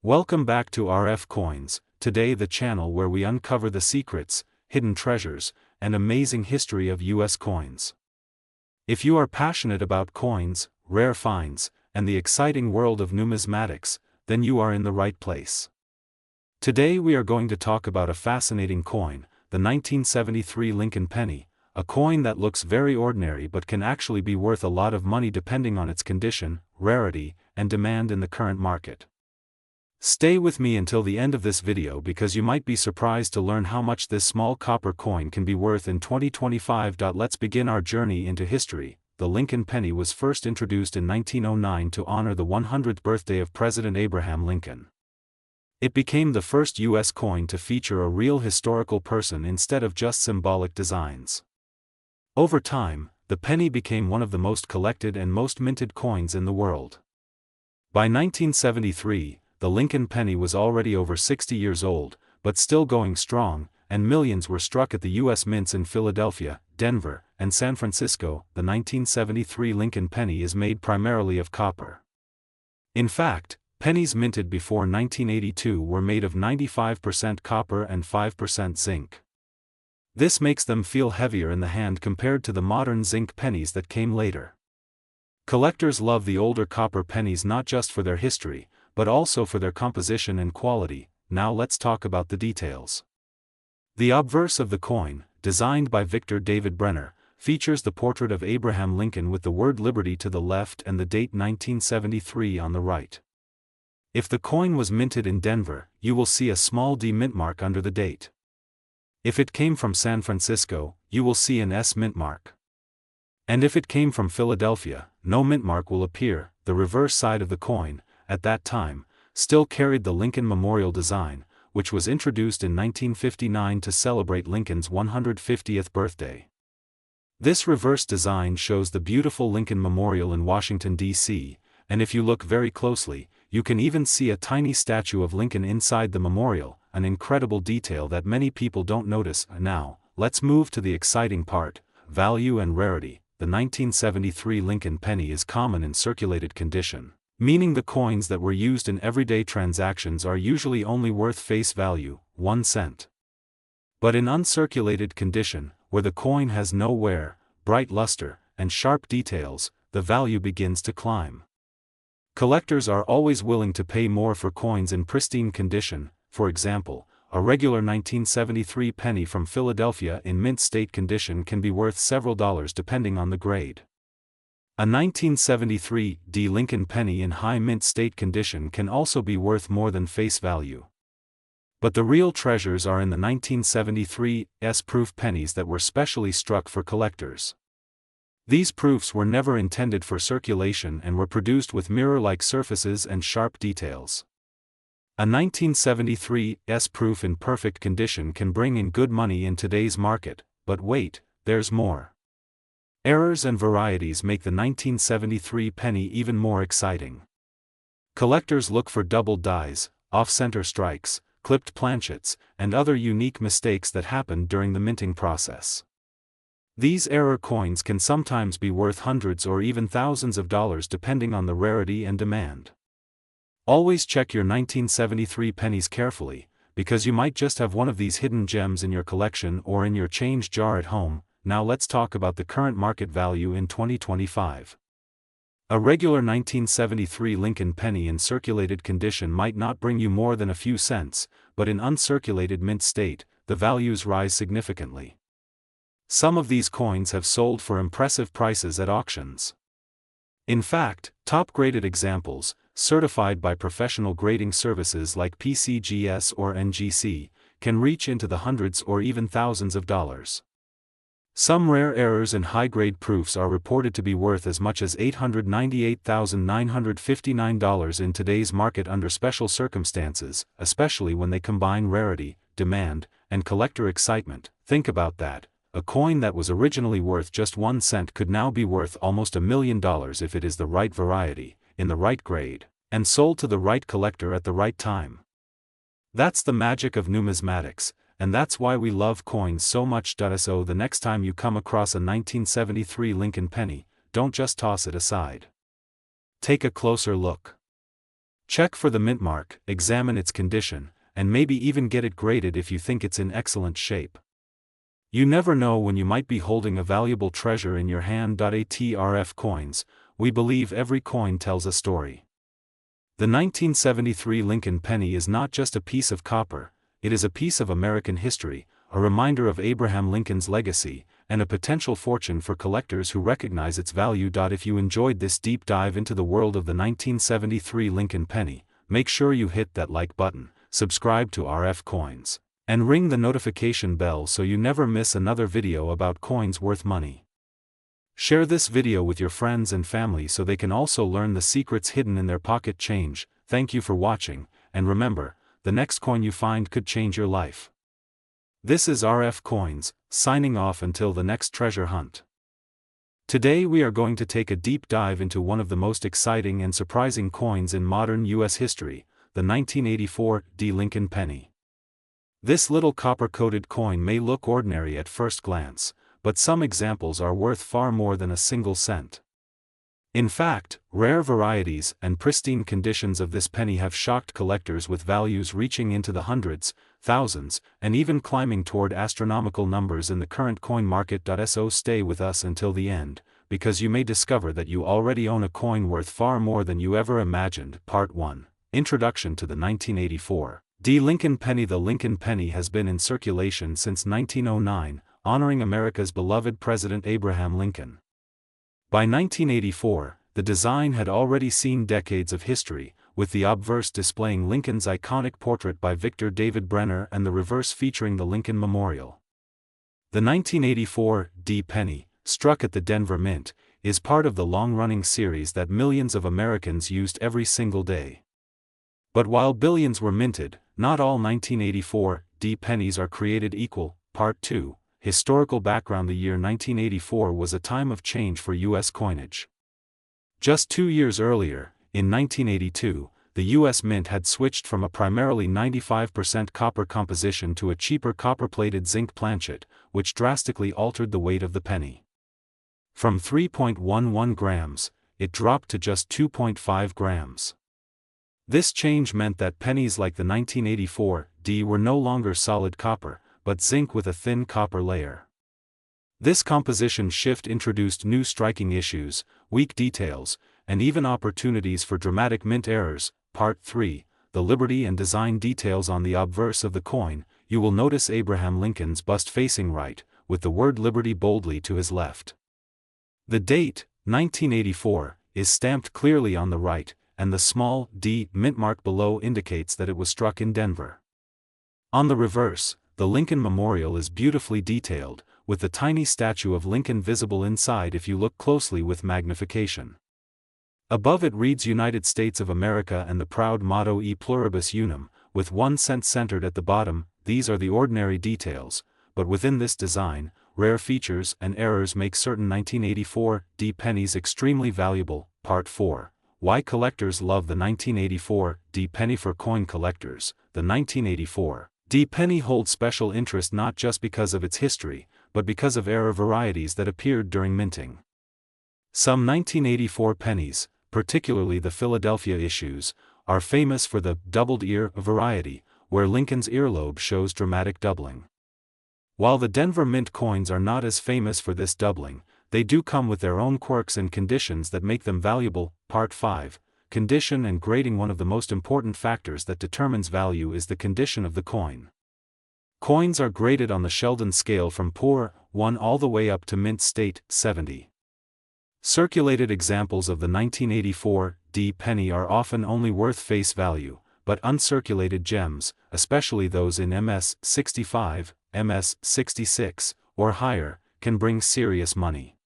Welcome back to RF Coins, today the channel where we uncover the secrets, hidden treasures, and amazing history of US coins. If you are passionate about coins, rare finds, and the exciting world of numismatics, then you are in the right place. Today we are going to talk about a fascinating coin, the 1973 Lincoln penny, a coin that looks very ordinary but can actually be worth a lot of money depending on its condition, rarity, and demand in the current market. Stay with me until the end of this video because you might be surprised to learn how much this small copper coin can be worth in 2025. Let's begin our journey into history. The Lincoln penny was first introduced in 1909 to honor the 100th birthday of President Abraham Lincoln. It became the first U.S. coin to feature a real historical person instead of just symbolic designs. Over time, the penny became one of the most collected and most minted coins in the world. By 1973, the Lincoln penny was already over 60 years old, but still going strong, and millions were struck at the U.S. mints in Philadelphia, Denver, and San Francisco. The 1973 Lincoln penny is made primarily of copper. In fact, pennies minted before 1982 were made of 95% copper and 5% zinc. This makes them feel heavier in the hand compared to the modern zinc pennies that came later. Collectors love the older copper pennies not just for their history, but also for their composition and quality. Now let's talk about the details. The obverse of the coin, designed by Victor David Brenner, features the portrait of Abraham Lincoln with the word Liberty to the left and the date 1973 on the right. If the coin was minted in Denver, you will see a small D mint mark under the date. If it came from San Francisco, you will see an S mint mark. And if it came from Philadelphia, no mint mark will appear. The reverse side of the coin, at that time, still carried the Lincoln Memorial design, which was introduced in 1959 to celebrate Lincoln's 150th birthday. This reverse design shows the beautiful Lincoln Memorial in Washington, D.C., and if you look very closely, you can even see a tiny statue of Lincoln inside the memorial, an incredible detail that many people don't notice. Now, let's move to the exciting part, value and rarity. The 1973 Lincoln penny is common in circulated condition, meaning the coins that were used in everyday transactions are usually only worth face value, 1 cent. But in uncirculated condition, where the coin has no wear, bright luster, and sharp details, the value begins to climb. Collectors are always willing to pay more for coins in pristine condition. For example, a regular 1973 penny from Philadelphia in mint state condition can be worth several dollars depending on the grade. A 1973 D Lincoln penny in high mint state condition can also be worth more than face value. But the real treasures are in the 1973 S-proof pennies that were specially struck for collectors. These proofs were never intended for circulation and were produced with mirror-like surfaces and sharp details. A 1973 S-proof in perfect condition can bring in good money in today's market, but wait, there's more. Errors and varieties make the 1973 penny even more exciting. Collectors look for doubled dies, off-center strikes, clipped planchets, and other unique mistakes that happened during the minting process. These error coins can sometimes be worth hundreds or even thousands of dollars depending on the rarity and demand. Always check your 1973 pennies carefully, because you might just have one of these hidden gems in your collection or in your change jar at home. Now let's talk about the current market value in 2025. A regular 1973 Lincoln penny in circulated condition might not bring you more than a few cents, but in uncirculated mint state, the values rise significantly. Some of these coins have sold for impressive prices at auctions. In fact, top-graded examples, certified by professional grading services like PCGS or NGC, can reach into the hundreds or even thousands of dollars. Some rare errors and high-grade proofs are reported to be worth as much as $898,959 in today's market under special circumstances, especially when they combine rarity, demand, and collector excitement. Think about that. A coin that was originally worth just 1 cent could now be worth almost $1 million if it is the right variety, in the right grade, and sold to the right collector at the right time. That's the magic of numismatics, and that's why we love coins so much. So the next time you come across a 1973 Lincoln penny, don't just toss it aside. Take a closer look. Check for the mint mark, examine its condition, and maybe even get it graded if you think it's in excellent shape. You never know when you might be holding a valuable treasure in your hand. ATRF coins, we believe every coin tells a story. The 1973 Lincoln penny is not just a piece of copper, it is a piece of American history, a reminder of Abraham Lincoln's legacy, and a potential fortune for collectors who recognize its value. If you enjoyed this deep dive into the world of the 1973 Lincoln penny, make sure you hit that like button, subscribe to RF Coins, and ring the notification bell so you never miss another video about coins worth money. Share this video with your friends and family so they can also learn the secrets hidden in their pocket change. Thank you for watching, and remember, the next coin you find could change your life. This is RF Coins, signing off until the next treasure hunt. Today we are going to take a deep dive into one of the most exciting and surprising coins in modern U.S. history, the 1984 Lincoln penny. This little copper-coated coin may look ordinary at first glance, but some examples are worth far more than a single cent. In fact, rare varieties and pristine conditions of this penny have shocked collectors with values reaching into the hundreds, thousands, and even climbing toward astronomical numbers in the current coin market. So stay with us until the end, because you may discover that you already own a coin worth far more than you ever imagined. Part 1. Introduction to the 1984 Lincoln penny. The Lincoln penny has been in circulation since 1909, honoring America's beloved President Abraham Lincoln. By 1984, the design had already seen decades of history, with the obverse displaying Lincoln's iconic portrait by Victor David Brenner and the reverse featuring the Lincoln Memorial. The 1984 penny, struck at the Denver Mint, is part of the long-running series that millions of Americans used every single day. But while billions were minted, not all 1984 pennies are created equal. Part 2. Historical background. The year 1984 was a time of change for U.S. coinage. Just 2 years earlier, in 1982, the U.S. Mint had switched from a primarily 95% copper composition to a cheaper copper-plated zinc planchet, which drastically altered the weight of the penny. From 3.11 grams, it dropped to just 2.5 grams. This change meant that pennies like the 1984 were no longer solid copper, but zinc with a thin copper layer. This composition shift introduced new striking issues, weak details, and even opportunities for dramatic mint errors. Part 3. The Liberty and design details. On the obverse of the coin, you will notice Abraham Lincoln's bust facing right, with the word Liberty boldly to his left. The date, 1984, is stamped clearly on the right, and the small mint mark below indicates that it was struck in Denver. On the reverse, the Lincoln Memorial is beautifully detailed, with the tiny statue of Lincoln visible inside if you look closely with magnification. Above it reads United States of America and the proud motto E pluribus unum, with 1 cent centered at the bottom. These are the ordinary details, but within this design, rare features and errors make certain 1984 pennies extremely valuable. Part 4. Why collectors love the 1984 penny. For coin collectors, the 1984 penny holds special interest not just because of its history, but because of rare varieties that appeared during minting. Some 1984 pennies, particularly the Philadelphia issues, are famous for the doubled ear variety, where Lincoln's earlobe shows dramatic doubling. While the Denver Mint coins are not as famous for this doubling, they do come with their own quirks and conditions that make them valuable. Part 5. Condition and grading. One of the most important factors that determines value is the condition of the coin. Coins are graded on the Sheldon scale from poor 1 all the way up to mint state 70. Circulated examples of the 1984 penny are often only worth face value, but uncirculated gems, especially those in MS 65, MS 66, or higher, can bring serious money.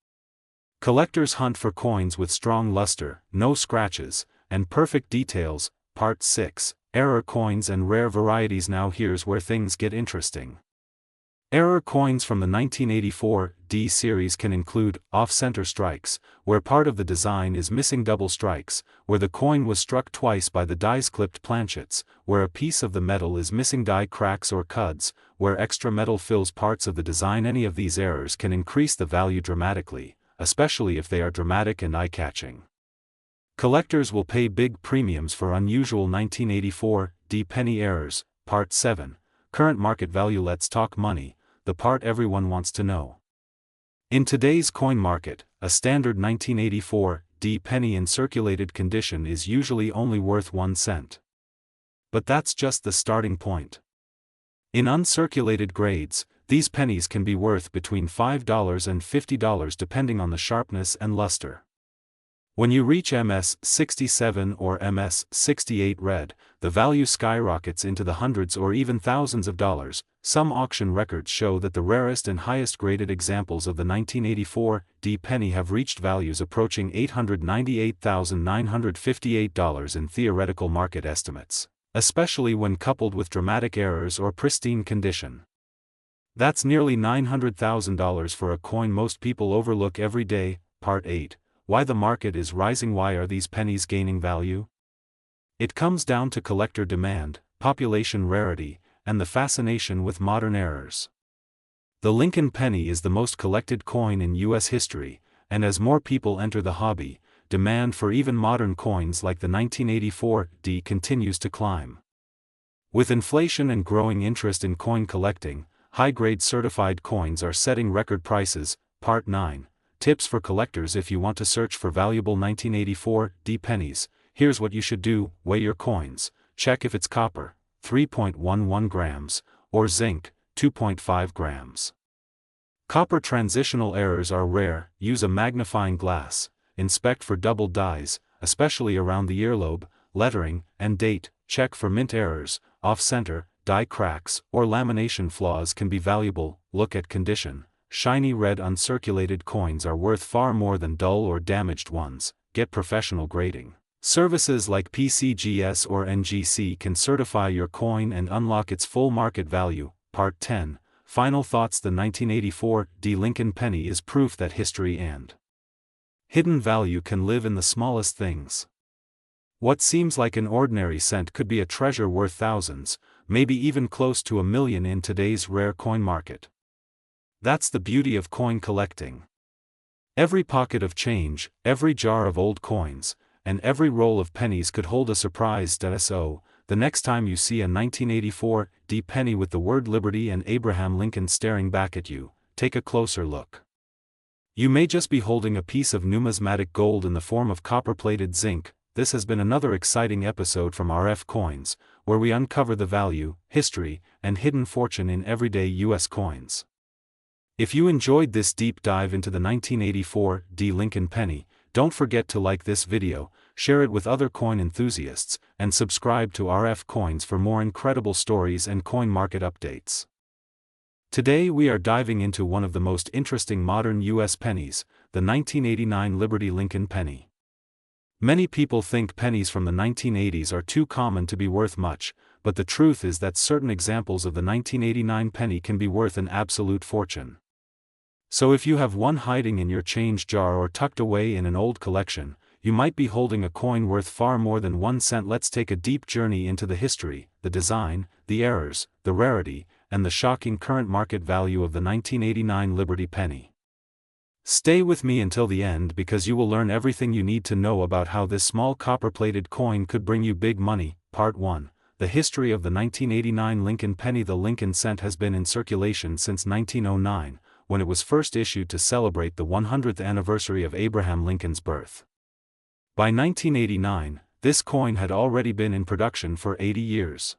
Collectors hunt for coins with strong luster, no scratches, and perfect details. Part 6. Error coins and rare varieties. Now here's where things get interesting. Error coins from the 1984 series can include off-center strikes, where part of the design is missing, double strikes, where the coin was struck twice by the dies, clipped planchets, where a piece of the metal is missing, die cracks or cuds, where extra metal fills parts of the design. Any of these errors can increase the value dramatically, especially if they are dramatic and eye-catching. Collectors will pay big premiums for unusual 1984 D penny errors. Part 7. Current market value. Let's talk money, the part everyone wants to know. In today's coin market, a standard 1984 D penny in circulated condition is usually only worth 1 cent. But that's just the starting point. In uncirculated grades, these pennies can be worth between $5 and $50 depending on the sharpness and luster. When you reach MS-67 or MS-68 red, the value skyrockets into the hundreds or even thousands of dollars. Some auction records show that the rarest and highest graded examples of the 1984 D penny have reached values approaching $898,958 in theoretical market estimates, especially when coupled with dramatic errors or pristine condition. That's nearly $900,000 for a coin most people overlook every day. Part 8. Why the market is rising. Why are these pennies gaining value? It comes down to collector demand, population rarity, and the fascination with modern errors. The Lincoln penny is the most collected coin in U.S. history, and as more people enter the hobby, demand for even modern coins like the 1984 D continues to climb. With inflation and growing interest in coin collecting, high-grade certified coins are setting record prices. Part 9. Tips for collectors. If you want to search for valuable 1984 D pennies, here's what you should do. Weigh your coins. Check if it's copper, 3.11 grams, or zinc, 2.5 grams. Copper transitional errors are rare. Use a magnifying glass. Inspect for double dies, especially around the earlobe, lettering, and date. Check for mint errors, off-center, die cracks, or lamination flaws can be valuable. Look at condition. Shiny red uncirculated coins are worth far more than dull or damaged ones. Get professional grading. Services like PCGS or NGC can certify your coin and unlock its full market value. Part 10. Final thoughts. The 1984 D Lincoln penny is proof that history and hidden value can live in the smallest things. What seems like an ordinary cent could be a treasure worth thousands, maybe even close to $1 million in today's rare coin market. That's the beauty of coin collecting. Every pocket of change, every jar of old coins, and every roll of pennies could hold a surprise. So, the next time you see a 1984 D penny with the word Liberty and Abraham Lincoln staring back at you, take a closer look. You may just be holding a piece of numismatic gold in the form of copper-plated zinc. This has been another exciting episode from RF Coins, where we uncover the value, history, and hidden fortune in everyday U.S. coins. If you enjoyed this deep dive into the 1984 D Lincoln penny, don't forget to like this video, share it with other coin enthusiasts, and subscribe to RF Coins for more incredible stories and coin market updates. Today we are diving into one of the most interesting modern U.S. pennies, the 1989 Liberty Lincoln penny. Many people think pennies from the 1980s are too common to be worth much, but the truth is that certain examples of the 1989 penny can be worth an absolute fortune. So if you have one hiding in your change jar or tucked away in an old collection, you might be holding a coin worth far more than 1 cent. Let's take a deep journey into the history, the design, the errors, the rarity, and the shocking current market value of the 1989 Liberty penny. Stay with me until the end because you will learn everything you need to know about how this small copper-plated coin could bring you big money. Part 1. The history of the 1989 Lincoln penny. The Lincoln cent has been in circulation since 1909, when it was first issued to celebrate the 100th anniversary of Abraham Lincoln's birth. By 1989, this coin had already been in production for 80 years.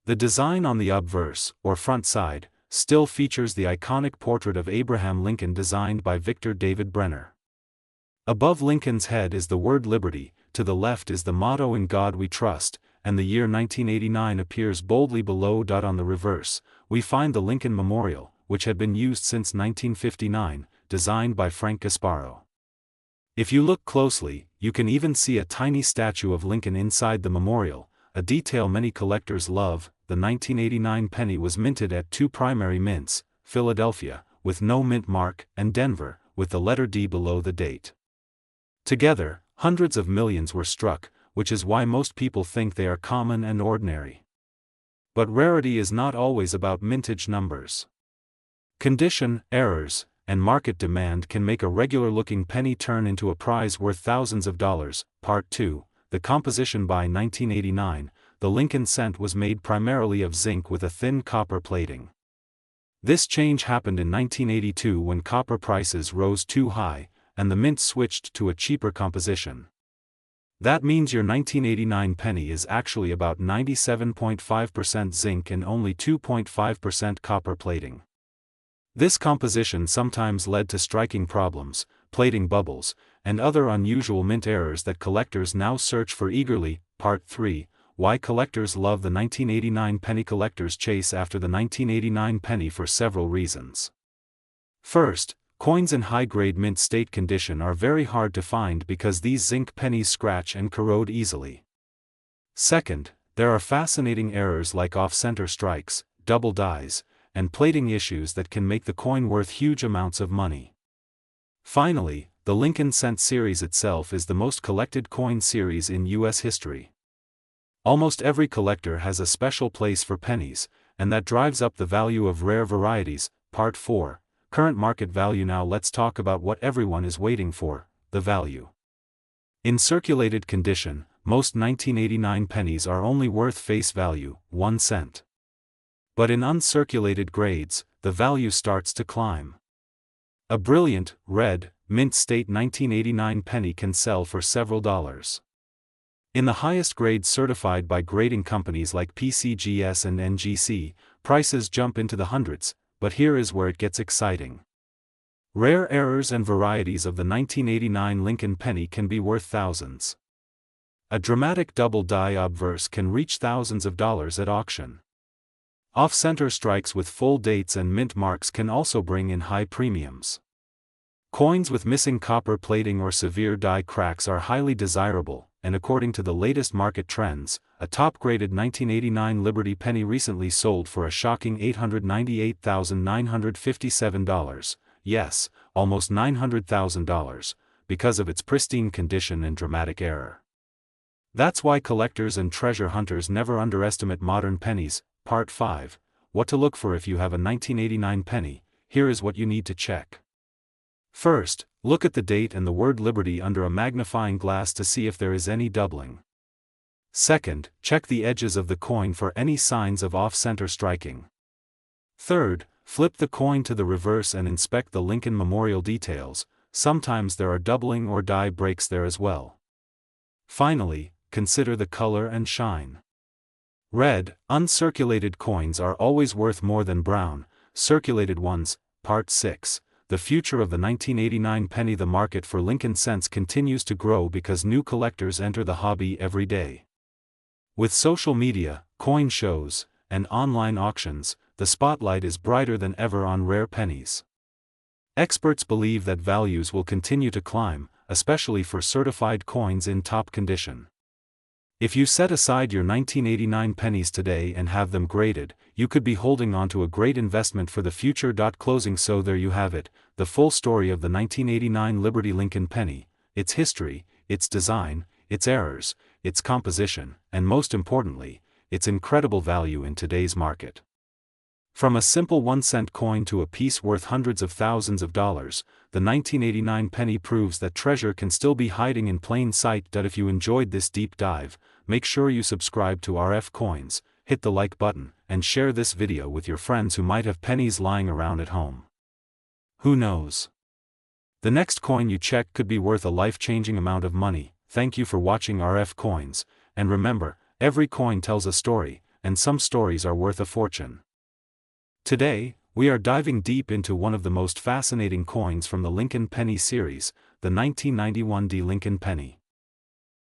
The design on the obverse, or front side, still features the iconic portrait of Abraham Lincoln designed by Victor David Brenner. Above Lincoln's head is the word Liberty, to the left is the motto In God We Trust, and the year 1989 appears boldly below. On the reverse, we find the Lincoln Memorial, which had been used since 1959, designed by Frank Gasparo. If you look closely, you can even see a tiny statue of Lincoln inside the memorial, a detail many collectors love. The 1989 penny was minted at 2 primary mints, Philadelphia, with no mint mark, and Denver, with the letter D below the date. Together, hundreds of millions were struck, which is why most people think they are common and ordinary. But rarity is not always about mintage numbers. Condition, errors, and market demand can make a regular-looking penny turn into a prize worth thousands of dollars. Part 2. The composition. By 1989, the Lincoln cent was made primarily of zinc with a thin copper plating. This change happened in 1982 when copper prices rose too high, and the mint switched to a cheaper composition. That means your 1989 penny is actually about 97.5% zinc and only 2.5% copper plating. This composition sometimes led to striking problems, plating bubbles, and other unusual mint errors that collectors now search for eagerly. Part 3. Why collectors love the 1989 penny. Collectors chase after the 1989 penny for several reasons. First, coins in high-grade mint state condition are very hard to find because these zinc pennies scratch and corrode easily. Second, there are fascinating errors like off-center strikes, double dies, and plating issues that can make the coin worth huge amounts of money. Finally, the Lincoln cent series itself is the most collected coin series in U.S. history. Almost every collector has a special place for pennies, and that drives up the value of rare varieties. Part 4. Current market value. Now let's talk about what everyone is waiting for, the value. In circulated condition, most 1989 pennies are only worth face value, 1 cent. But in uncirculated grades, the value starts to climb. A brilliant, red, mint state 1989 penny can sell for several dollars. In the highest grades certified by grading companies like PCGS and NGC, prices jump into the hundreds, but here is where it gets exciting. Rare errors and varieties of the 1989 Lincoln penny can be worth thousands. A dramatic double die obverse can reach thousands of dollars at auction. Off-center strikes with full dates and mint marks can also bring in high premiums. Coins with missing copper plating or severe die cracks are highly desirable, and according to the latest market trends, a top-graded 1989 Liberty penny recently sold for a shocking $898,957, yes, almost $900,000, because of its pristine condition and dramatic error. That's why collectors and treasure hunters never underestimate modern pennies. Part 5. What to look for if you have a 1989 penny. Here is what you need to check. First, look at the date and the word Liberty under a magnifying glass to see if there is any doubling. Second, check the edges of the coin for any signs of off-center striking. Third, flip the coin to the reverse and inspect the Lincoln memorial details. Sometimes there are doubling or die breaks there as well. Finally, consider the color and shine. Red, uncirculated coins are always worth more than brown, circulated ones. Part 6. The future of the 1989 penny. The market for Lincoln cents continues to grow because new collectors enter the hobby every day. With social media, coin shows, and online auctions, the spotlight is brighter than ever on rare pennies. Experts believe that values will continue to climb, especially for certified coins in top condition. If you set aside your 1989 pennies today and have them graded, you could be holding on to a great investment for the future. Closing. So there you have it, the full story of the 1989 Liberty Lincoln penny, its history, its design, its errors, its composition, and most importantly, its incredible value in today's market. From a simple 1-cent coin to a piece worth hundreds of thousands of dollars, the 1989 penny proves that treasure can still be hiding in plain sight. If you enjoyed this deep dive, make sure you subscribe to RF Coins, hit the like button, and share this video with your friends who might have pennies lying around at home. Who knows? The next coin you check could be worth a life-changing amount of money. Thank you for watching RF Coins, and remember, every coin tells a story, and some stories are worth a fortune. Today, we are diving deep into one of the most fascinating coins from the Lincoln penny series, the 1991 Lincoln penny.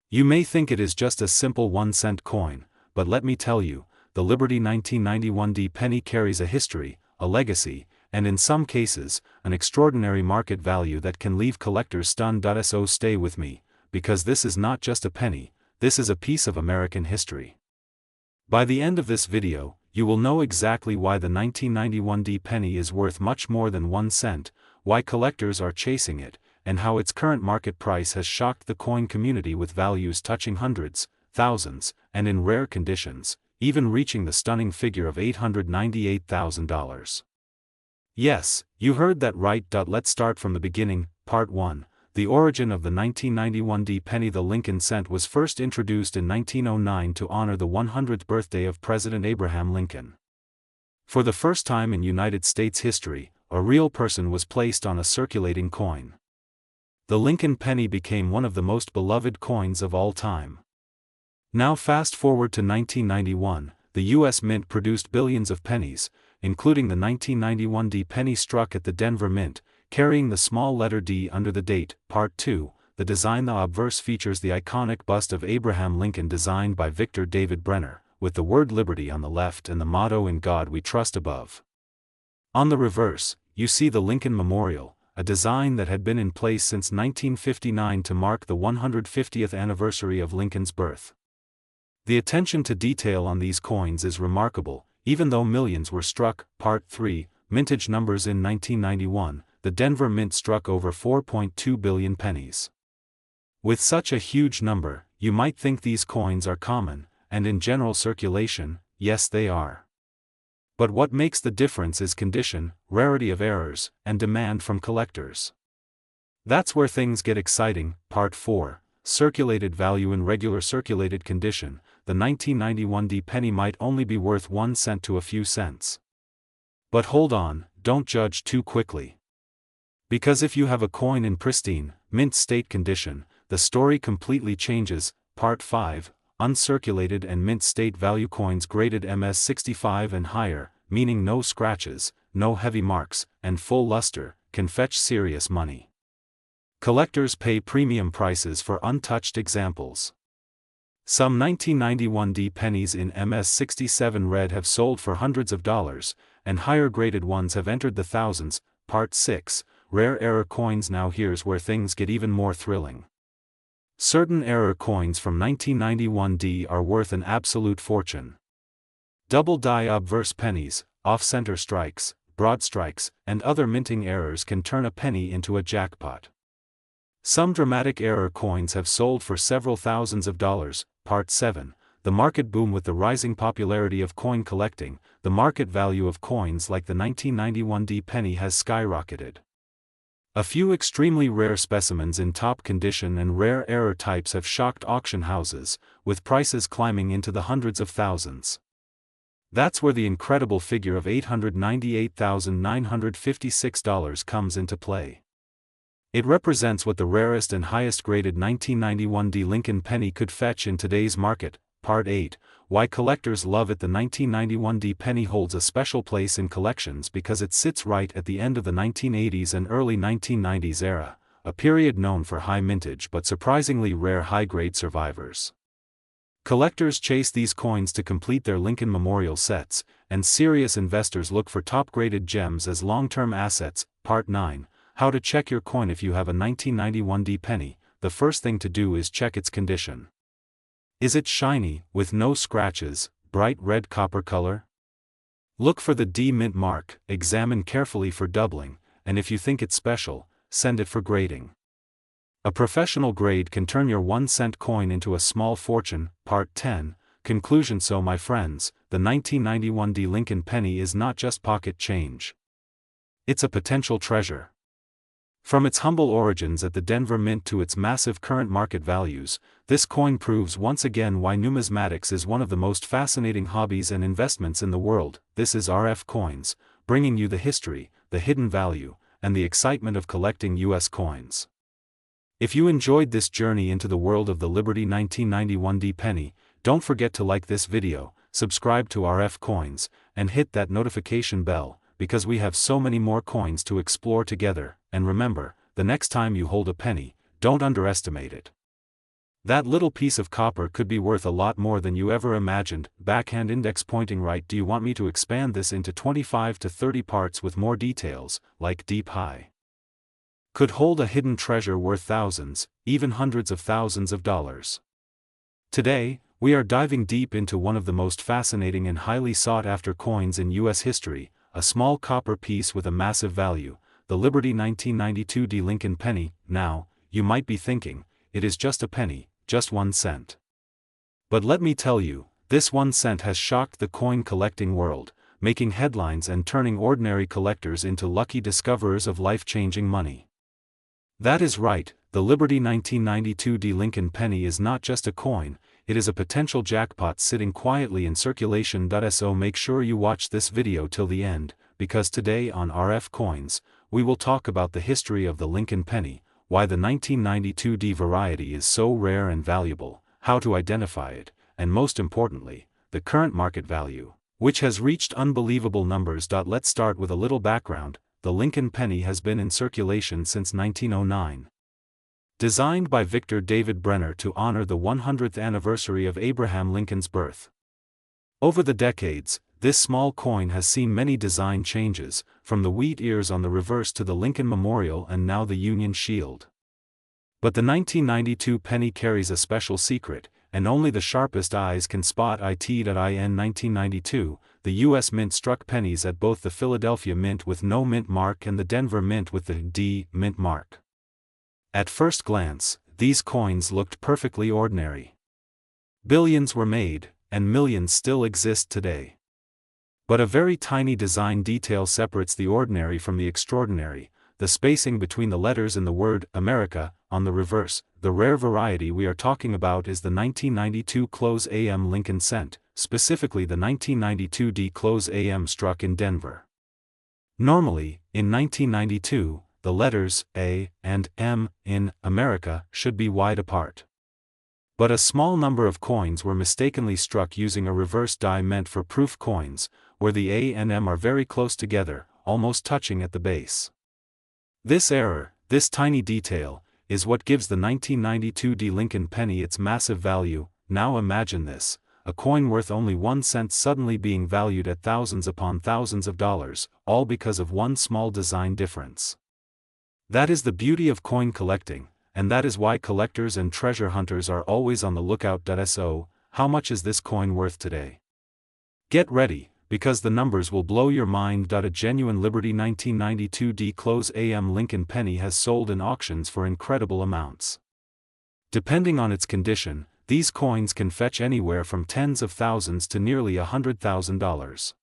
You may think it is just a simple 1-cent coin, but let me tell you, the Liberty 1991 penny carries a history, a legacy, and in some cases, an extraordinary market value that can leave collectors stunned. So stay with me, because this is not just a penny, this is a piece of American history. By the end of this video, you will know exactly why the 1991 penny is worth much more than 1 cent, why collectors are chasing it, and how its current market price has shocked the coin community with values touching hundreds, thousands, and in rare conditions, even reaching the stunning figure of $898,000. Yes, you heard that right. Let's start from the beginning. Part 1. The origin of the 1991 penny. The Lincoln cent was first introduced in 1909 to honor the 100th birthday of President Abraham Lincoln. For the first time in United States history, a real person was placed on a circulating coin. The Lincoln penny became one of the most beloved coins of all time. Now fast forward to 1991, the U.S. Mint produced billions of pennies, including the 1991 penny struck at the Denver Mint, carrying the small letter D under the date. Part 2, the design. The obverse features the iconic bust of Abraham Lincoln designed by Victor David Brenner, with the word liberty on the left and the motto "In God We Trust" above. On the reverse, you see the Lincoln Memorial, a design that had been in place since 1959 to mark the 150th anniversary of Lincoln's birth. The attention to detail on these coins is remarkable, even though millions were struck. Part 3, mintage numbers. In 1991, the Denver Mint struck over 4.2 billion pennies. With such a huge number, you might think these coins are common, and in general circulation. Yes, they are. But what makes the difference is condition, rarity of errors, and demand from collectors. That's where things get exciting. Part 4, circulated value. In regular circulated condition, the 1991 penny might only be worth 1 cent to a few cents. But hold on, don't judge too quickly. Because if you have a coin in pristine, mint state condition, the story completely changes. Part 5, uncirculated and mint state value. Coins graded MS65 and higher, meaning no scratches, no heavy marks, and full luster, can fetch serious money. Collectors pay premium prices for untouched examples. Some 1991 pennies in MS67 red have sold for hundreds of dollars, and higher graded ones have entered the thousands. Part 6, rare error coins. Now here's where things get even more thrilling. Certain error coins from 1991 are worth an absolute fortune. Double die obverse pennies, off-center strikes, broad strikes, and other minting errors can turn a penny into a jackpot. Some dramatic error coins have sold for several thousands of dollars. Part 7, the market boom. With the rising popularity of coin collecting, the market value of coins like the 1991 penny has skyrocketed. A few extremely rare specimens in top condition and rare error types have shocked auction houses, with prices climbing into the hundreds of thousands. That's where the incredible figure of $898,956 comes into play. It represents what the rarest and highest graded 1991 Lincoln penny could fetch in today's market. Part 8, why collectors love it. The 1991 penny holds a special place in collections because it sits right at the end of the 1980s and early 1990s era, a period known for high mintage but surprisingly rare high-grade survivors. Collectors chase these coins to complete their Lincoln Memorial sets, and serious investors look for top-graded gems as long-term assets. Part 9, how to check your coin. If you have a 1991 penny, the first thing to do is check its condition. Is it shiny, with no scratches, bright red copper color? Look for the D mint mark, examine carefully for doubling, and if you think it's special, send it for grading. A professional grade can turn your 1-cent coin into a small fortune. Part 10, conclusion. So my friends, the 1991 Lincoln penny is not just pocket change. It's a potential treasure. From its humble origins at the Denver Mint to its massive current market values, this coin proves once again why numismatics is one of the most fascinating hobbies and investments in the world. This is RF Coins, bringing you the history, the hidden value, and the excitement of collecting US coins. If you enjoyed this journey into the world of the Liberty 1991 penny, don't forget to like this video, subscribe to RF Coins, and hit that notification bell, because we have so many more coins to explore together. And remember, the next time you hold a penny, don't underestimate it. That little piece of copper could be worth a lot more than you ever imagined. Backhand index pointing right. Do you want me to expand this into 25 to 30 parts with more details, like deep high? Could hold a hidden treasure worth thousands, even hundreds of thousands of dollars. Today, we are diving deep into one of the most fascinating and highly sought-after coins in U.S. history, a small copper piece with a massive value, the Liberty 1992 Lincoln penny. Now, you might be thinking, it is just a penny, just 1 cent. But let me tell you, this 1 cent has shocked the coin collecting world, making headlines and turning ordinary collectors into lucky discoverers of life-changing money. That is right, the Liberty 1992 D Lincoln penny is not just a coin, it is a potential jackpot sitting quietly in circulation. So make sure you watch this video till the end, because today on RF Coins, we will talk about the history of the Lincoln penny, why the 1992 D variety is so rare and valuable, how to identify it, and most importantly, the current market value, which has reached unbelievable numbers. Let's start with a little background. The Lincoln penny has been in circulation since 1909. Designed by Victor David Brenner to honor the 100th anniversary of Abraham Lincoln's birth. Over the decades, this small coin has seen many design changes, from the wheat ears on the reverse to the Lincoln Memorial and now the Union Shield. But the 1992 penny carries a special secret, and only the sharpest eyes can spot it. In 1992, the U.S. Mint struck pennies at both the Philadelphia Mint with no mint mark and the Denver Mint with the D mint mark. At first glance, these coins looked perfectly ordinary. Billions were made, and millions still exist today. But a very tiny design detail separates the ordinary from the extraordinary: the spacing between the letters in the word America on the reverse. The rare variety we are talking about is the 1992 close AM Lincoln cent, specifically the 1992 D close AM struck in Denver. Normally, in 1992, the letters A and M in America should be wide apart. But a small number of coins were mistakenly struck using a reverse die meant for proof coins, where the A and M are very close together, almost touching at the base. This error, this tiny detail, is what gives the 1992 D Lincoln penny its massive value. Now imagine this: a coin worth only 1 cent suddenly being valued at thousands upon thousands of dollars, all because of one small design difference. That is the beauty of coin collecting, and that is why collectors and treasure hunters are always on the lookout. So, how much is this coin worth today? Get ready, because the numbers will blow your mind. A genuine Liberty 1992 D close AM Lincoln penny has sold in auctions for incredible amounts. Depending on its condition, these coins can fetch anywhere from tens of thousands to nearly $100,000.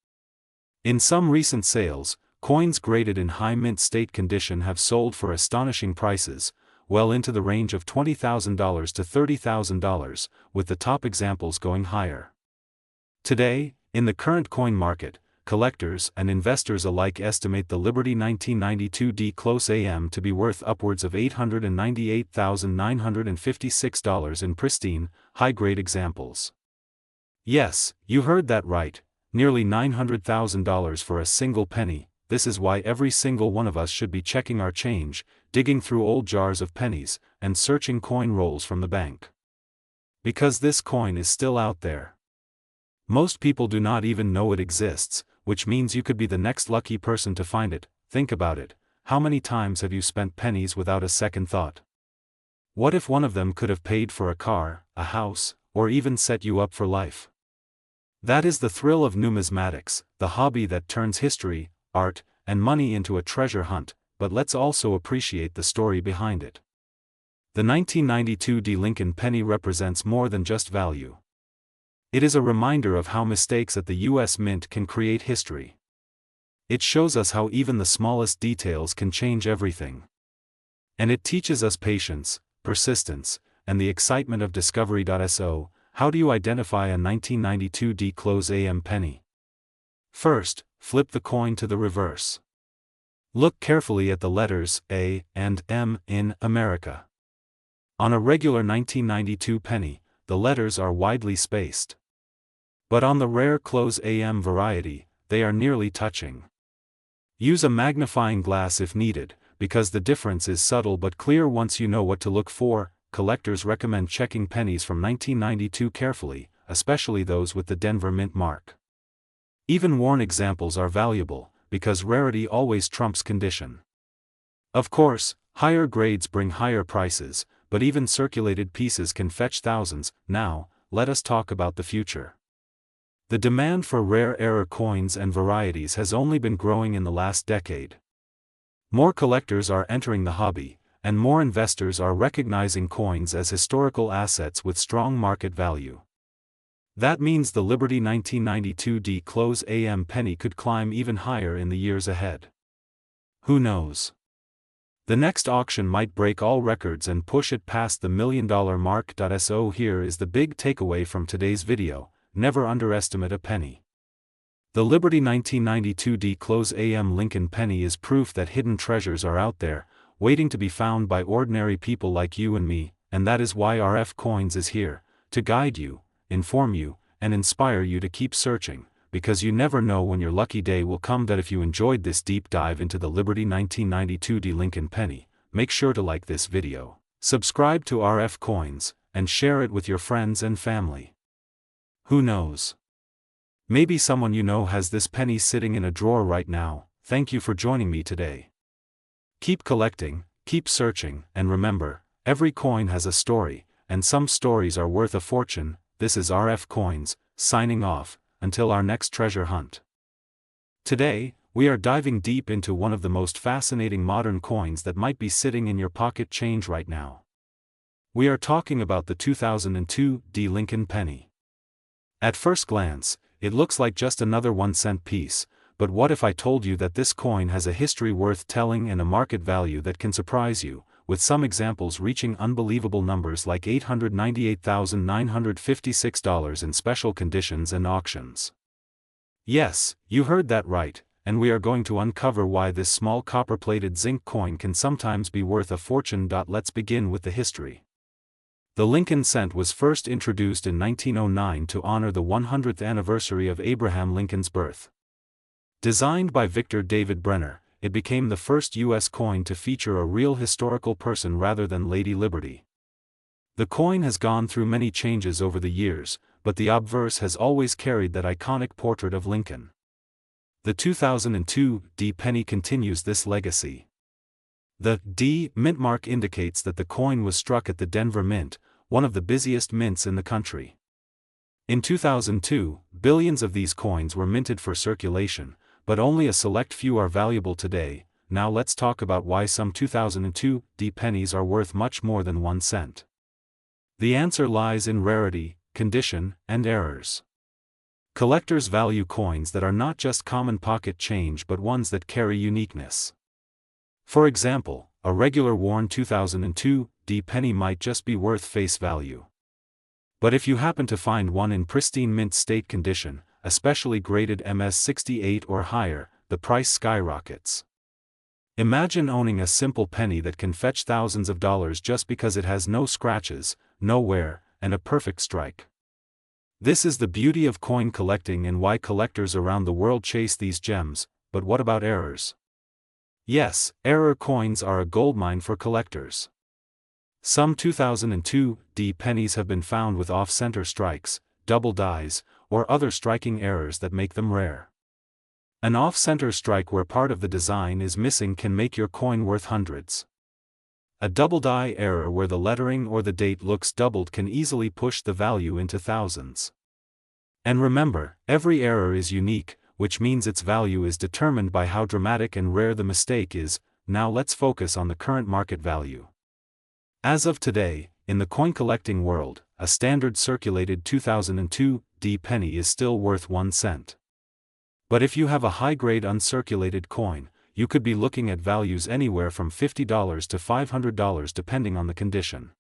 In some recent sales, coins graded in high mint state condition have sold for astonishing prices, well into the range of $20,000 to $30,000, with the top examples going higher. Today, in the current coin market, collectors and investors alike estimate the Liberty 1992 D close AM to be worth upwards of $898,956 in pristine, high-grade examples. Yes, you heard that right, nearly $900,000 for a single penny. This is why every single one of us should be checking our change, digging through old jars of pennies, and searching coin rolls from the bank. Because this coin is still out there. Most people do not even know it exists, which means you could be the next lucky person to find it. Think about it: how many times have you spent pennies without a second thought? What if one of them could have paid for a car, a house, or even set you up for life? That is the thrill of numismatics, the hobby that turns history, art, and money into a treasure hunt. But let's also appreciate the story behind it. The 1992 D Lincoln penny represents more than just value. It is a reminder of how mistakes at the U.S. Mint can create history. It shows us how even the smallest details can change everything. And it teaches us patience, persistence, and the excitement of discovery. So, how do you identify a 1992 D close AM penny? First, flip the coin to the reverse. Look carefully at the letters A and M in America. On a regular 1992 penny, the letters are widely spaced. But on the rare close AM variety, they are nearly touching. Use a magnifying glass if needed, because the difference is subtle but clear once you know what to look for. Collectors recommend checking pennies from 1992 carefully, especially those with the Denver Mint mark. Even worn examples are valuable, because rarity always trumps condition. Of course, higher grades bring higher prices, but even circulated pieces can fetch thousands. Now, let us talk about the future. The demand for rare error coins and varieties has only been growing in the last decade. More collectors are entering the hobby, and more investors are recognizing coins as historical assets with strong market value. That means the Liberty 1992 D-Close AM penny could climb even higher in the years ahead. Who knows? The next auction might break all records and push it past the $1 million mark. So here is the big takeaway from today's video: never underestimate a penny. The Liberty 1992 D-Close AM Lincoln penny is proof that hidden treasures are out there, waiting to be found by ordinary people like you and me, and that is why RF Coins is here, to guide you, inform you, and inspire you to keep searching, because you never know when your lucky day will come. That if you enjoyed this deep dive into the Liberty 1992 D Lincoln penny, make sure to like this video, subscribe to RF Coins, and share it with your friends and family. Who knows? Maybe someone you know has this penny sitting in a drawer right now. Thank you for joining me today. Keep collecting, keep searching, and remember, every coin has a story, and some stories are worth a fortune. This is RF Coins, signing off, until our next treasure hunt. Today, we are diving deep into one of the most fascinating modern coins that might be sitting in your pocket change right now. We are talking about the 2002 D Lincoln penny. At first glance, it looks like just another 1-cent piece, but what if I told you that this coin has a history worth telling and a market value that can surprise you, with some examples reaching unbelievable numbers like $898,956 in special conditions and auctions? Yes, you heard that right, and we are going to uncover why this small copper-plated zinc coin can sometimes be worth a fortune. Let's begin with the history. The Lincoln cent was first introduced in 1909 to honor the 100th anniversary of Abraham Lincoln's birth. Designed by Victor David Brenner, it became the first U.S. coin to feature a real historical person rather than Lady Liberty. The coin has gone through many changes over the years, but the obverse has always carried that iconic portrait of Lincoln. The 2002 D penny continues this legacy. The D mint mark indicates that the coin was struck at the Denver Mint, one of the busiest mints in the country. In 2002, billions of these coins were minted for circulation, but only a select few are valuable today. Now let's talk about why some 2002 D pennies are worth much more than 1 cent. The answer lies in rarity, condition, and errors. Collectors value coins that are not just common pocket change but ones that carry uniqueness. For example, a regular worn 2002 D penny might just be worth face value. But if you happen to find one in pristine mint state condition, especially graded MS68 or higher, the price skyrockets. Imagine owning a simple penny that can fetch thousands of dollars just because it has no scratches, no wear, and a perfect strike. This is the beauty of coin collecting and why collectors around the world chase these gems. But what about errors? Yes, error coins are a goldmine for collectors. Some 2002 D pennies have been found with off-center strikes, double dies, or other striking errors that make them rare. An off-center strike where part of the design is missing can make your coin worth hundreds. A double die error where the lettering or the date looks doubled can easily push the value into thousands. And remember, every error is unique, which means its value is determined by how dramatic and rare the mistake is. Now let's focus on the current market value. As of today, in the coin collecting world, a standard circulated 2002 D penny is still worth 1 cent. But if you have a high-grade uncirculated coin, you could be looking at values anywhere from $50 to $500 depending on the condition.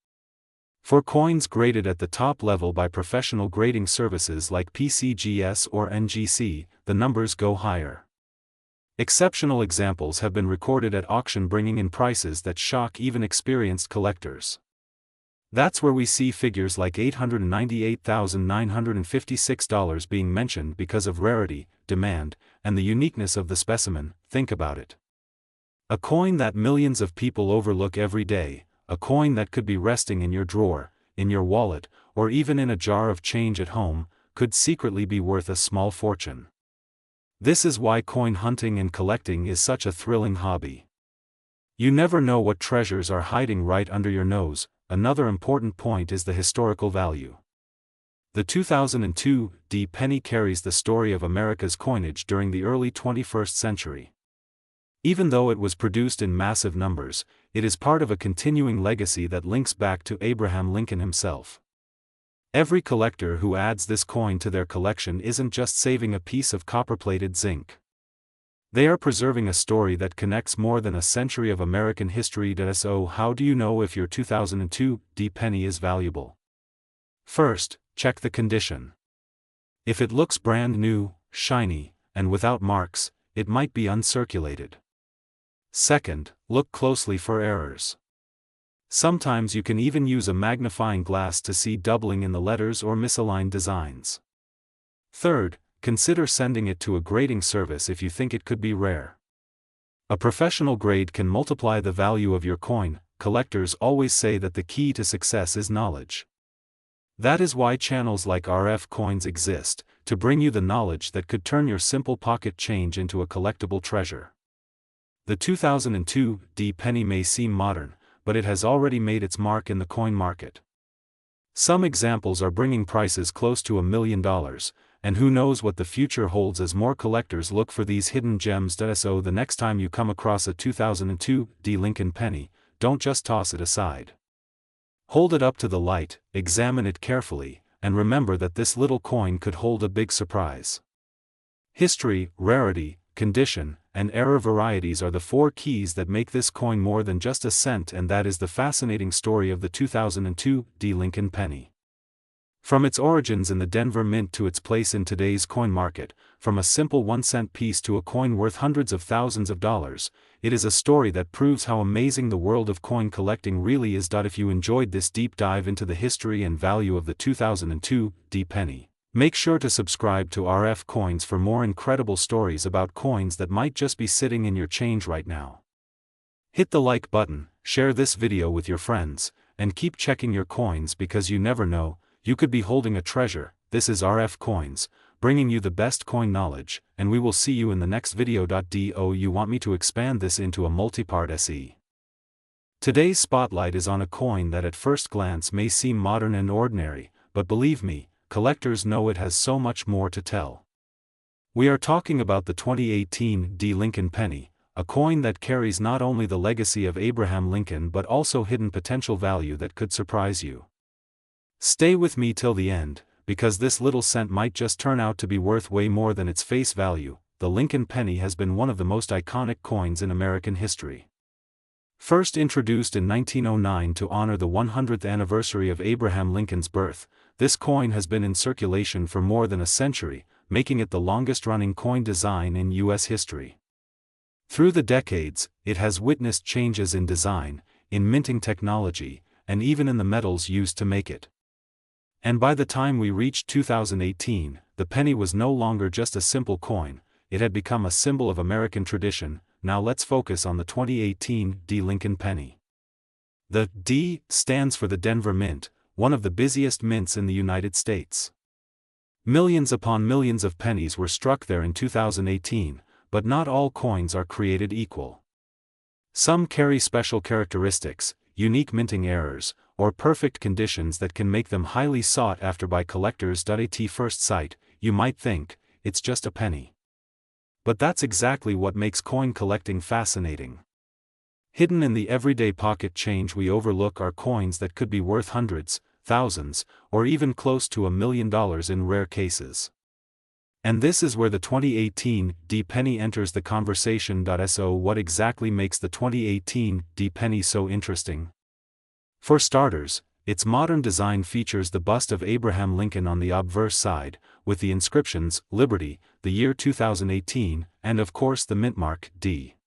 For coins graded at the top level by professional grading services like PCGS or NGC, the numbers go higher. Exceptional examples have been recorded at auction, bringing in prices that shock even experienced collectors. That's where we see figures like $898,956 being mentioned because of rarity, demand, and the uniqueness of the specimen. Think about it. A coin that millions of people overlook every day, a coin that could be resting in your drawer, in your wallet, or even in a jar of change at home, could secretly be worth a small fortune. This is why coin hunting and collecting is such a thrilling hobby. You never know what treasures are hiding right under your nose. Another important point is the historical value. The 2002 D penny carries the story of America's coinage during the early 21st century. Even though it was produced in massive numbers, it is part of a continuing legacy that links back to Abraham Lincoln himself. Every collector who adds this coin to their collection isn't just saving a piece of copper-plated zinc. They are preserving a story that connects more than a century of American history. So how do you know if your 2002 D penny is valuable? First, check the condition. If it looks brand new, shiny, and without marks, it might be uncirculated. Second, look closely for errors. Sometimes you can even use a magnifying glass to see doubling in the letters or misaligned designs. Third, consider sending it to a grading service if you think it could be rare. A professional grade can multiply the value of your coin. Collectors always say that the key to success is knowledge. That is why channels like RF Coins exist, to bring you the knowledge that could turn your simple pocket change into a collectible treasure. The 2002 D penny may seem modern, but it has already made its mark in the coin market. Some examples are bringing prices close to $1 million, and who knows what the future holds as more collectors look for these hidden gems. So the next time you come across a 2002 D Lincoln penny, don't just toss it aside. Hold it up to the light, examine it carefully, and remember that this little coin could hold a big surprise. History, rarity, condition, and error varieties are the four keys that make this coin more than just a cent, and that is the fascinating story of the 2002 D Lincoln penny. From its origins in the Denver Mint to its place in today's coin market, from a simple 1-cent piece to a coin worth hundreds of thousands of dollars, it is a story that proves how amazing the world of coin collecting really is. If you enjoyed this deep dive into the history and value of the 2002 D penny, make sure to subscribe to RF Coins for more incredible stories about coins that might just be sitting in your change right now. Hit the like button, share this video with your friends, and keep checking your coins because you never know, you could be holding a treasure. This is RF Coins, bringing you the best coin knowledge, and we will see you in the next video. Do you want me to expand this into a multi-part SE? Today's spotlight is on a coin that at first glance may seem modern and ordinary, but believe me, collectors know it has so much more to tell. We are talking about the 2018 D Lincoln penny, a coin that carries not only the legacy of Abraham Lincoln but also hidden potential value that could surprise you. Stay with me till the end, because this little cent might just turn out to be worth way more than its face value. The Lincoln penny has been one of the most iconic coins in American history. First introduced in 1909 to honor the 100th anniversary of Abraham Lincoln's birth, this coin has been in circulation for more than a century, making it the longest-running coin design in U.S. history. Through the decades, it has witnessed changes in design, in minting technology, and even in the metals used to make it. And by the time we reached 2018, the penny was no longer just a simple coin, it had become a symbol of American tradition. Now let's focus on the 2018 D Lincoln penny. The D stands for the Denver Mint, one of the busiest mints in the United States. Millions upon millions of pennies were struck there in 2018, but not all coins are created equal. Some carry special characteristics, unique minting errors, or perfect conditions that can make them highly sought after by collectors. At first sight, you might think, it's just a penny. But that's exactly what makes coin collecting fascinating. Hidden in the everyday pocket change we overlook are coins that could be worth hundreds, thousands, or even close to $1 million in rare cases. And this is where the 2018 D penny enters the conversation. So what exactly makes the 2018 D penny so interesting? For starters, its modern design features the bust of Abraham Lincoln on the obverse side, with the inscriptions, Liberty, the year 2018, and of course the mintmark, D.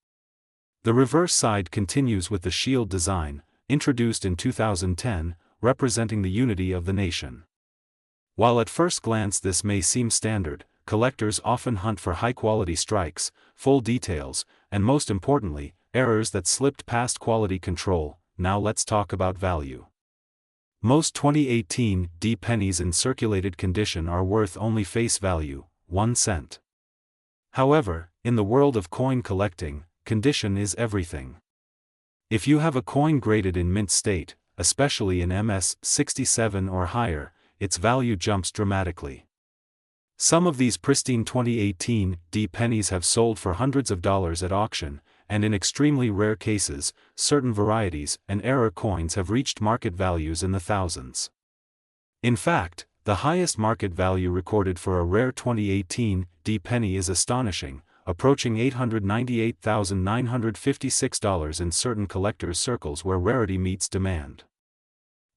The reverse side continues with the shield design, introduced in 2010, representing the unity of the nation. While at first glance this may seem standard, collectors often hunt for high-quality strikes, full details, and most importantly, errors that slipped past quality control. Now let's talk about value. Most 2018 D pennies in circulated condition are worth only face value, 1 cent. However, in the world of coin collecting, condition is everything. If you have a coin graded in mint state, especially in MS 67 or higher, its value jumps dramatically. Some of these pristine 2018 D pennies have sold for hundreds of dollars at auction, and in extremely rare cases, certain varieties and error coins have reached market values in the thousands. In fact, the highest market value recorded for a rare 2018 D penny is astonishing, approaching $898,956 in certain collectors' circles where rarity meets demand.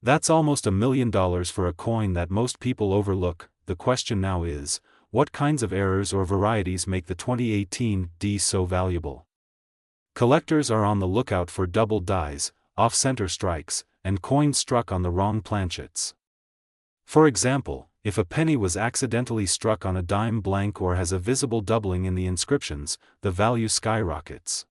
That's almost $1 million for a coin that most people overlook. The question now is, what kinds of errors or varieties make the 2018 D so valuable? Collectors are on the lookout for double dies, off-center strikes, and coins struck on the wrong planchets. For example, if a penny was accidentally struck on a dime blank or has a visible doubling in the inscriptions, the value skyrockets.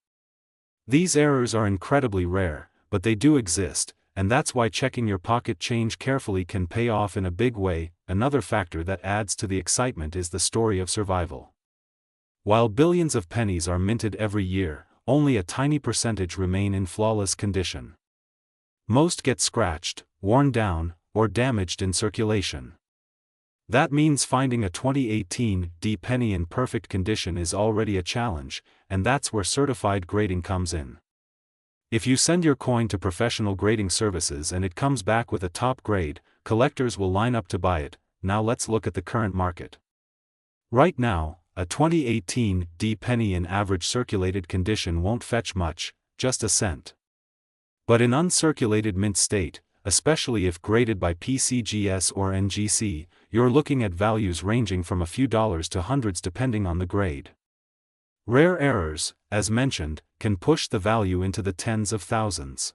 These errors are incredibly rare, but they do exist, and that's why checking your pocket change carefully can pay off in a big way. Another factor that adds to the excitement is the story of survival. While billions of pennies are minted every year, only a tiny percentage remain in flawless condition. Most get scratched, worn down, or damaged in circulation. That means finding a 2018 D penny in perfect condition is already a challenge, and that's where certified grading comes in. If you send your coin to professional grading services and it comes back with a top grade, collectors will line up to buy it. Now let's look at the current market. Right now, a 2018 D penny in average circulated condition won't fetch much, just a cent. But in uncirculated mint state, especially if graded by PCGS or NGC, you're looking at values ranging from a few dollars to hundreds depending on the grade. Rare errors, as mentioned, can push the value into the tens of thousands.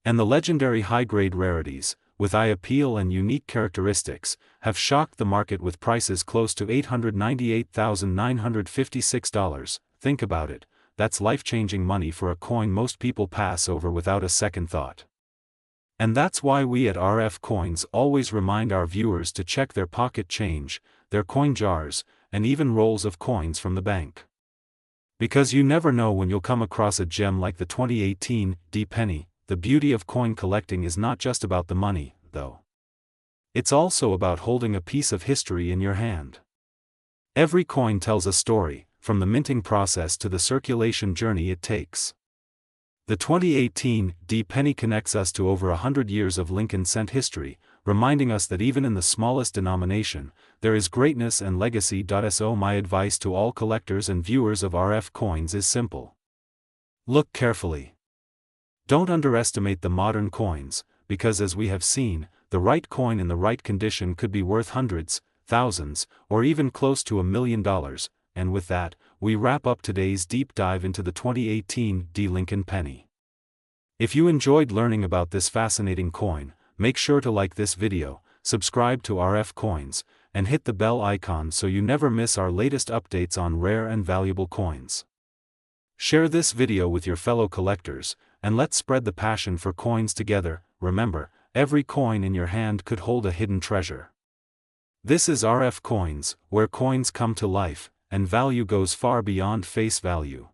And the legendary high-grade rarities, with eye appeal and unique characteristics, have shocked the market with prices close to $898,956. Think about it, that's life-changing money for a coin most people pass over without a second thought. And that's why we at RF Coins always remind our viewers to check their pocket change, their coin jars, and even rolls of coins from the bank. Because you never know when you'll come across a gem like the 2018 D penny. The beauty of coin collecting is not just about the money, though. It's also about holding a piece of history in your hand. Every coin tells a story, from the minting process to the circulation journey it takes. The 2018 D penny connects us to over 100 years of Lincoln cent history, reminding us that even in the smallest denomination, there is greatness and legacy. So my advice to all collectors and viewers of RF Coins is simple. Look carefully. Don't underestimate the modern coins, because as we have seen, the right coin in the right condition could be worth hundreds, thousands, or even close to $1 million. And with that, we wrap up today's deep dive into the 2018 D Lincoln penny. If you enjoyed learning about this fascinating coin, make sure to like this video, subscribe to RF Coins, and hit the bell icon so you never miss our latest updates on rare and valuable coins. Share this video with your fellow collectors, and let's spread the passion for coins together. Remember, every coin in your hand could hold a hidden treasure. This is RF Coins, where coins come to life, and value goes far beyond face value.